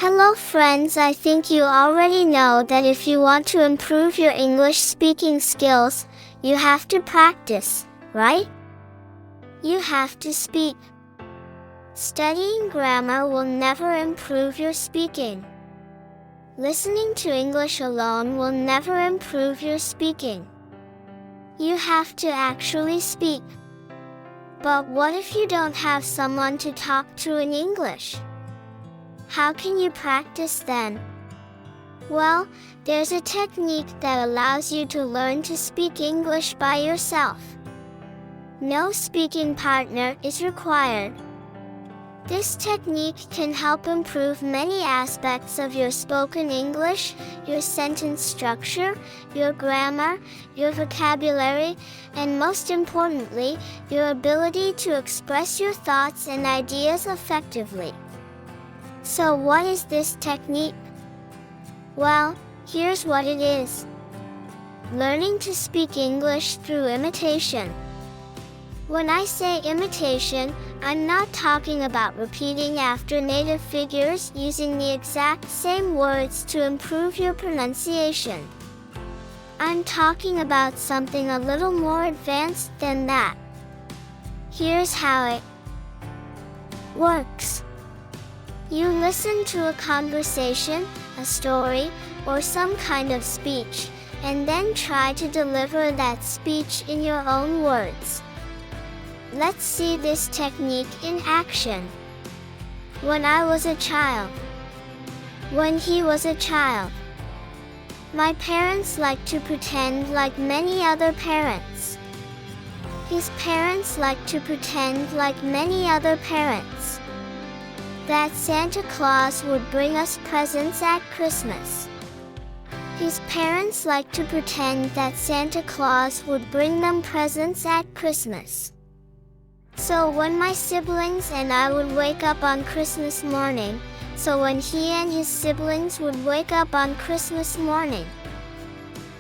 Hello friends, I think you already know that if you want to improve your English speaking skills, you have to practice, right? You have to speak. Studying grammar will never improve your speaking. Listening to English alone will never improve your speaking. You have to actually speak. But what if you don't have someone to talk to in English? How can you practice then? Well, there's a technique that allows you to learn to speak English by yourself. No speaking partner is required. This technique can help improve many aspects of your spoken English, your sentence structure, your grammar, your vocabulary, and most importantly, your ability to express your thoughts and ideas effectively. So what is this technique? Well, here's what it is. Learning to speak English through imitation. When I say imitation, I'm not talking about repeating after native figures using the exact same words to improve your pronunciation. I'm talking about something a little more advanced than that. Here's how it works. You listen to a conversation, a story, or some kind of speech, and then try to deliver that speech in your own words. Let's see this technique in action. When I was a child. When he was a child. My parents liked to pretend like many other parents. His parents liked to pretend like many other parents. That Santa Claus would bring us presents at Christmas. His parents liked to pretend that Santa Claus would bring them presents at Christmas. So when my siblings and I would wake up on Christmas morning, so when he and his siblings would wake up on Christmas morning,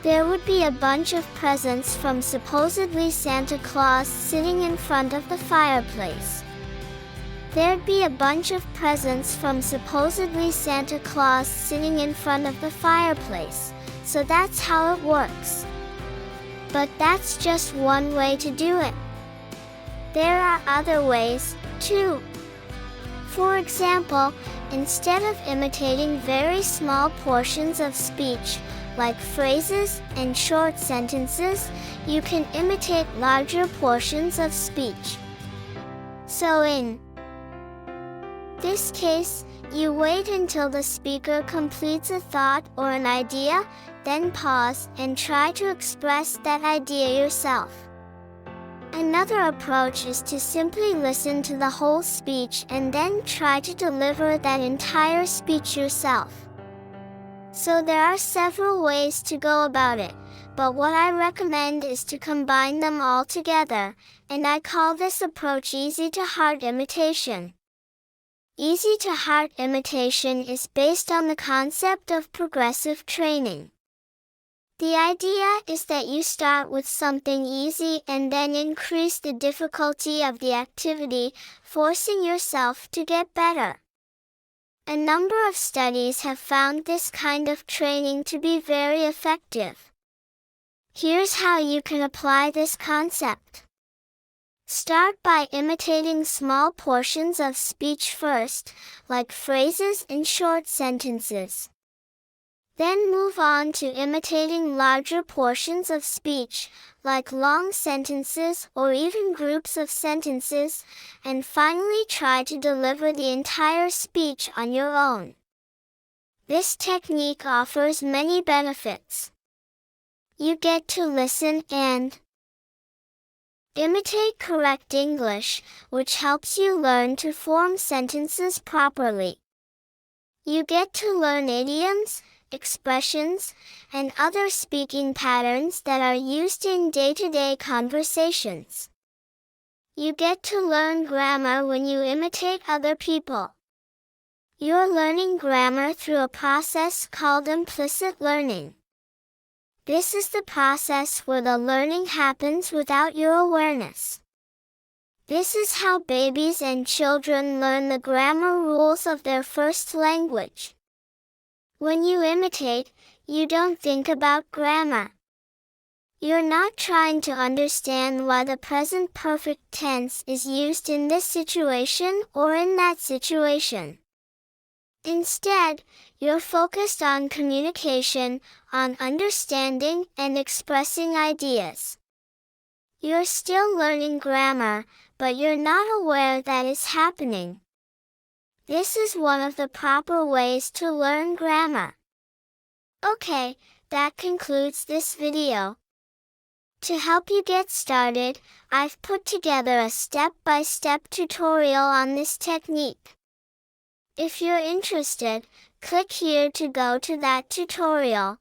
there would be a bunch of presents from supposedly Santa Claus sitting in front of the fireplace. There'd be a bunch of presents from supposedly Santa Claus sitting in front of the fireplace, so that's how it works. But that's just one way to do it. There are other ways, too. For example, instead of imitating very small portions of speech, like phrases and short sentences, you can imitate larger portions of speech. So in this case, you wait until the speaker completes a thought or an idea, then pause and try to express that idea yourself. Another approach is to simply listen to the whole speech and then try to deliver that entire speech yourself. So there are several ways to go about it, but what I recommend is to combine them all together, and I call this approach easy-to-heart imitation. Easy-to-heart imitation is based on the concept of progressive training. The idea is that you start with something easy and then increase the difficulty of the activity, forcing yourself to get better. A number of studies have found this kind of training to be very effective. Here's how you can apply this concept. Start by imitating small portions of speech first, like phrases and short sentences. Then move on to imitating larger portions of speech, like long sentences or even groups of sentences, and finally try to deliver the entire speech on your own. This technique offers many benefits. You get to listen and imitate correct English, which helps you learn to form sentences properly. You get to learn idioms, expressions, and other speaking patterns that are used in day-to-day conversations. You get to learn grammar when you imitate other people. You're learning grammar through a process called implicit learning. This is the process where the learning happens without your awareness. This is how babies and children learn the grammar rules of their first language. When you imitate, you don't think about grammar. You're not trying to understand why the present perfect tense is used in this situation or in that situation. Instead, you're focused on communication, on understanding and expressing ideas. You're still learning grammar, but you're not aware that it's happening. This is one of the proper ways to learn grammar. Okay, that concludes this video. To help you get started, I've put together a step-by-step tutorial on this technique. If you're interested, click here to go to that tutorial.